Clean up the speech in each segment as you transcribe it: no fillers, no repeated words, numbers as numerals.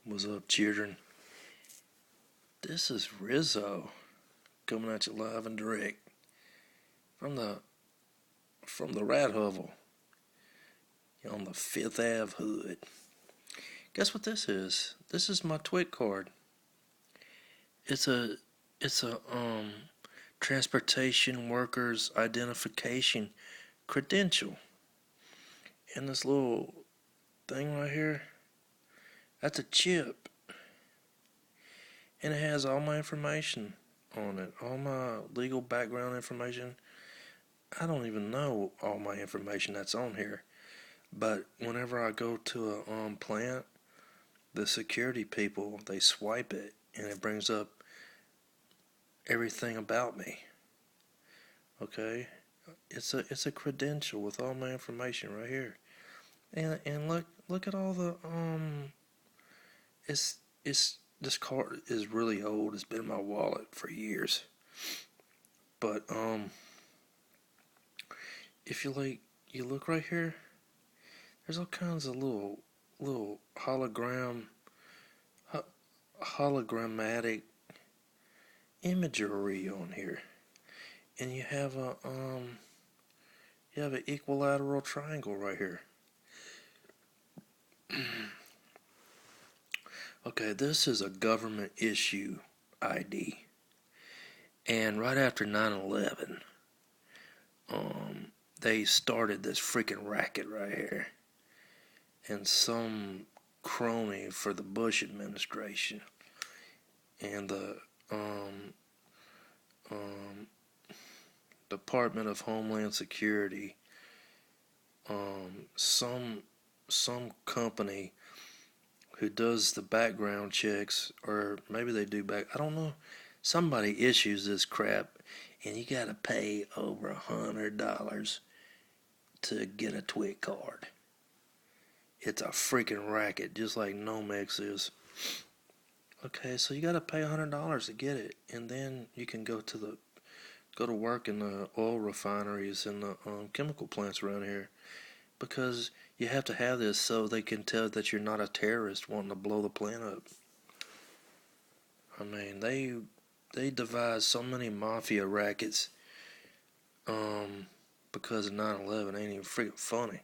What's up, children? This is Rizzo coming at you live and direct from the Rat Hovel on the Fifth Ave hood. Guess what this is? This is my TWIC card. It's a transportation workers identification credential. And this little thing right here, that's a chip. And it has all my information on it, all my legal background information. I don't even know all my information that's on here, but whenever I go to a plant, the security people, they swipe it and it brings up everything about me. Okay, it's a credential with all my information right here, and look at all the it's this card is really old. It's been in my wallet for years. But if you look right here, there's all kinds of little hologrammatic imagery on here, and you have an equilateral triangle right here. Okay, this is a government issue ID. And right after 9/11, they started this freaking racket right here. And some crony for the Bush administration and the Department of Homeland Security, some company who does the background checks, or maybe they do I don't know. Somebody issues this crap, and you gotta pay over $100 to get a TWIC card. It's a freaking racket, just like Nomex is. Okay, so you gotta pay $100 to get it, and then you can go to work in the oil refineries and the chemical plants around here, because you have to have this so they can tell that you're not a terrorist wanting to blow the plant up. I mean, they devised so many mafia rackets because of 9/11. Ain't even freaking funny.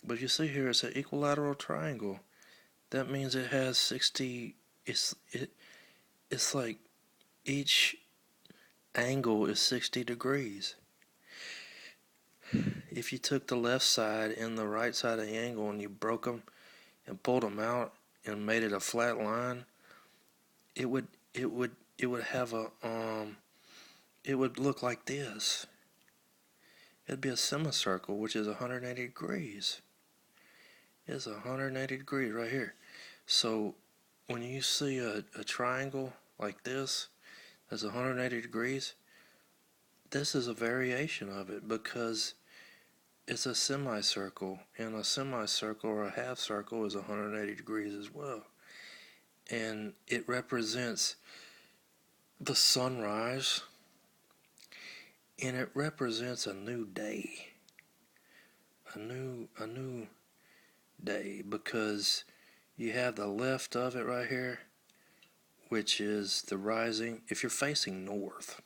But you see here, it's an equilateral triangle. That means it has 60. It's like each angle is 60 degrees. If you took the left side and the right side of the angle and you broke them and pulled them out and made it a flat line, it would have it would look like this. It'd be a semicircle, which is 180 degrees. It's 180 degrees right here. So when you see a triangle like this that's 180 degrees, this is a variation of it, because it's a semicircle, and a semicircle or a half circle is 180 degrees as well. And it represents the sunrise, and it represents a new day. A new day, because you have the left of it right here, which is the rising. If you're facing north,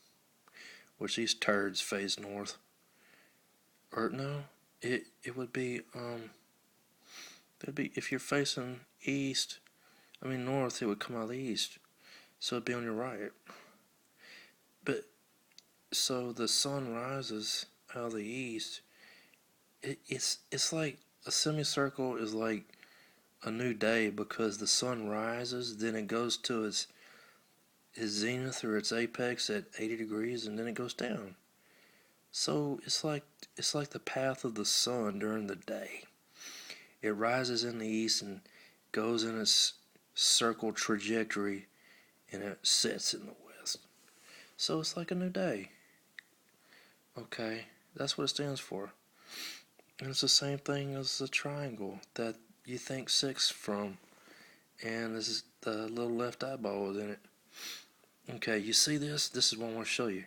which these turds face north, or no, it would be if you're facing north, it would come out of the east, so it'd be on your right. But so the sun rises out of the east. It's like a semicircle is like a new day, because the sun rises, then it goes to its zenith or its apex at 80 degrees, and then it goes down. So it's like the path of the sun during the day. It rises in the east and goes in its circle trajectory, and it sets in the west. So it's like a new day. Okay, that's what it stands for. And it's the same thing as the triangle that you think 6 from, and this is the little left eyeball is in it. Okay, you see this? This is what I want to show you.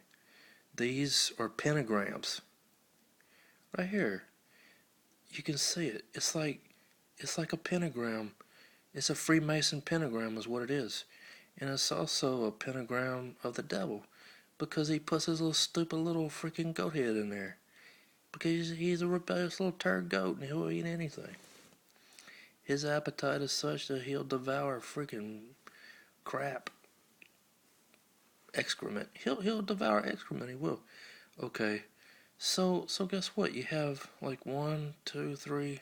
These are pentagrams. Right here. You can see it. It's like a pentagram It's a Freemason pentagram is what it is. And it's also a pentagram of the devil because he puts his little stupid little freaking goat head in there. Because he's a rebellious little turd goat and he'll eat anything. His appetite is such that he'll devour freaking crap. Excrement. He'll devour excrement, he will. Okay. So guess what? You have like 1, 2, 3,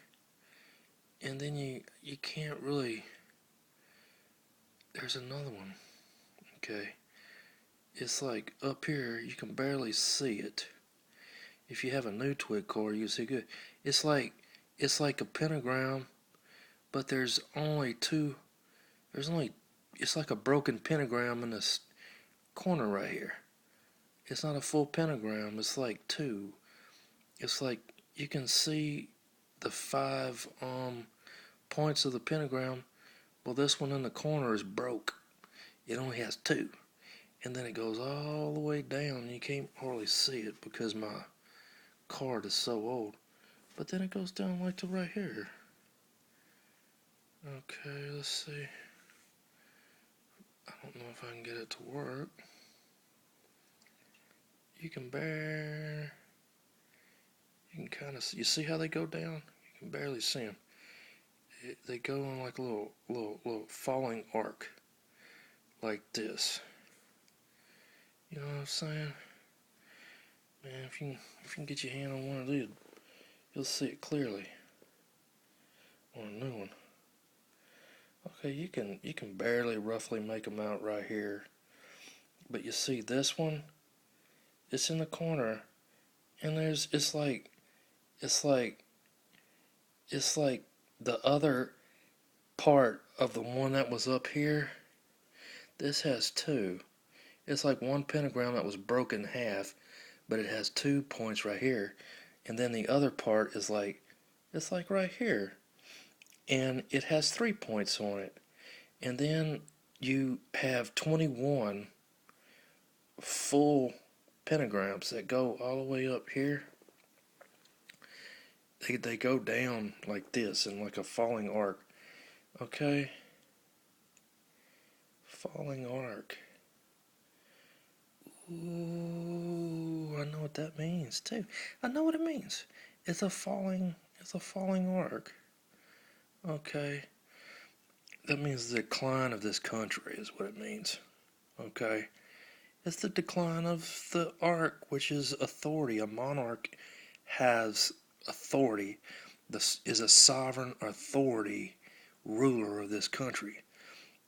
and then you can't really. There's another one. Okay. It's like up here you can barely see it. If you have a new TWIC cord, you can see good. It's like a pentagram, but there's only two. It's like a broken pentagram in this corner right here. It's not a full pentagram. It's like two. It's like you can see the 5 points of the pentagram. Well, this one in the corner is broke. It only has 2. And then it goes all the way down. You can't hardly see it because my card is so old. But then it goes down like to right here. Okay, let's see. I don't know if I can get it to work. You can kind of, you see how they go down? You can barely see them. They go in like a little falling arc, like this. You know what I'm saying? Man, if you can get your hand on one of these, you'll see it clearly. On a new one. Okay, you can barely roughly make them out right here. But you see this one? It's in the corner, and it's like the other part of the one that was up here. This has 2. It's like one pentagram that was broken in half, but it has 2 points right here, and then the other part is like, it's like right here, and it has 3 points on it, and then you have 21 full pentagrams that go all the way up here. They go down like this in like a falling arc. Okay? Falling arc. Ooh, I know what that means too. I know what it means. It's a falling arc. Okay. That means the decline of this country is what it means. Okay. It's the decline of the arc, which is authority. A monarch has authority. This is a sovereign authority ruler of this country.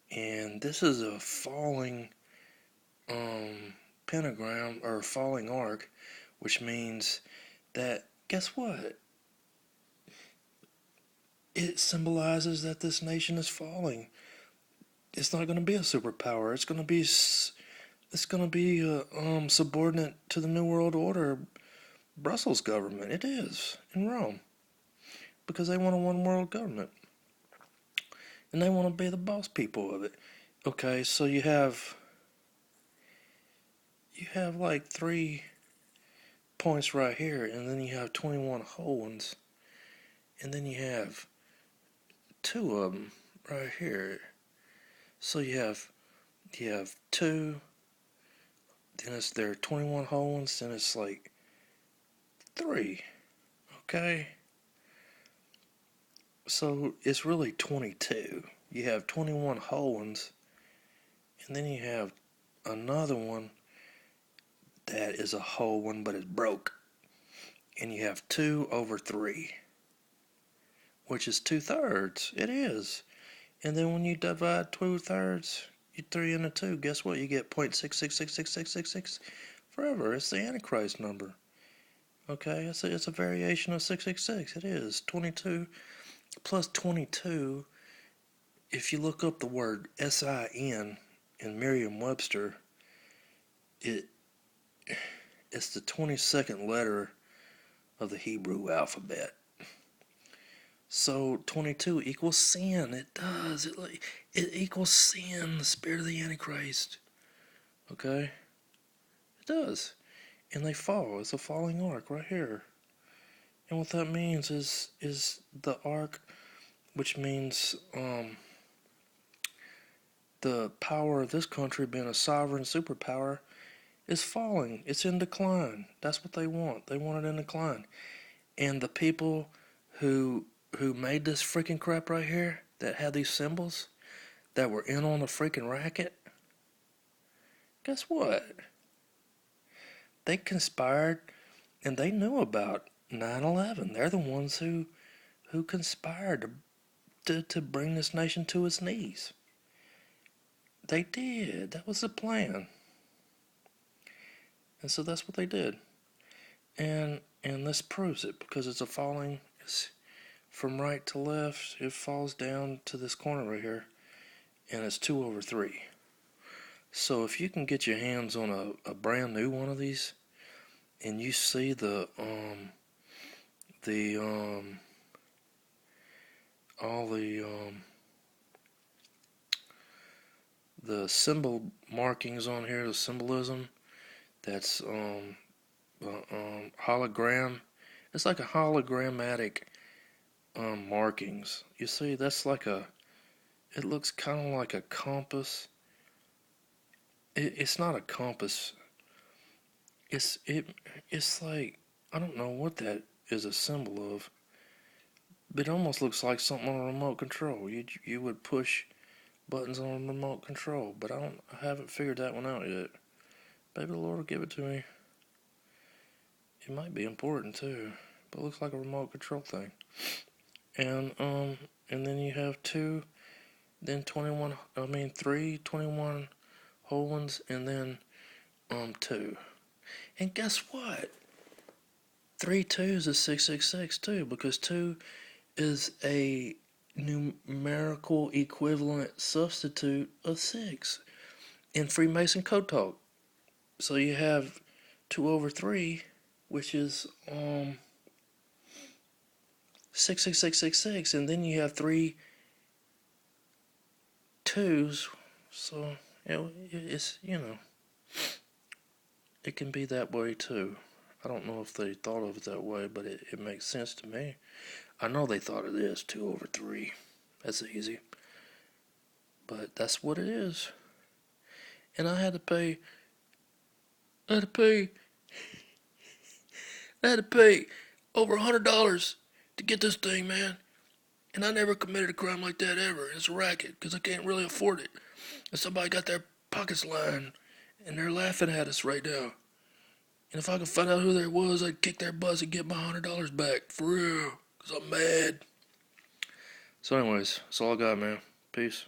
And this is a falling pentagram or falling arc, which means that, guess what? It symbolizes that this nation is falling. It's not going to be a superpower. It's going to be subordinate to the New World Order, Brussels government. It is in Rome because they want a one world government and they want to be the boss people of it. Okay, so you have like 3 points right here, and then you have 21 whole ones, and then you have 2 of them right here. So you have 2, then there are 21 whole ones, then it's like 3. Okay, so it's really 22. You have 21 whole ones, and then you have another one that is a whole one but it's broke, and you have 2 over 3, which is 2/3. It is. And then when you divide 2/3, you 3 into 2, guess what? You get 0.66666666 forever. It's the Antichrist number. Okay, it's a variation of 666. It is 22 plus 22. If you look up the word sin in Merriam-Webster, it's the 22nd letter of the Hebrew alphabet. So 22 equals sin. It does. It equals sin, the spirit of the Antichrist. Okay? It does. And they fall. It's a falling arc right here. And what that means is the arc, which means the power of this country being a sovereign superpower is falling. It's in decline. That's what they want. They want it in decline. And the people who made this freaking crap right here, that had these symbols, that were in on the freaking racket, guess what? They conspired, and they knew about 9/11. They're the ones who conspired to bring this nation to its knees. They did. That was the plan. And so that's what they did. And this proves it, because it's a falling, it's from right to left, it falls down to this corner right here, and it's 2/3. So if you can get your hands on a brand new one of these, and you see the symbol markings on here, the symbolism, that's hologram. It's like a hologrammatic markings. You see, that's like it looks kind of like a compass. It's not a compass. It's like, I don't know what that is a symbol of, but it almost looks like something on a remote control. You would push buttons on a remote control, but I haven't figured that one out yet. Maybe the Lord will give it to me. It might be important too, but it looks like a remote control thing. And then you have two, then 3 21 whole ones, and then 2. And guess what? 3 2s is 666 too, because 2 is a numerical equivalent substitute of 6 in Freemason code talk. So you have 2/3, which is 66666, and then you have 3 2s. So it's, it can be that way too. I don't know if they thought of it that way, but it makes sense to me. I know they thought of this 2/3. That's easy, but that's what it is. And I had to pay over $100 to get this thing, man. And I never committed a crime like that ever. It's a racket, because I can't really afford it. And somebody got their pockets lined, and they're laughing at us right now. And if I could find out who that was, I'd kick their butts and get my $100 back. For real. Because I'm mad. So anyways, that's all I got, man. Peace.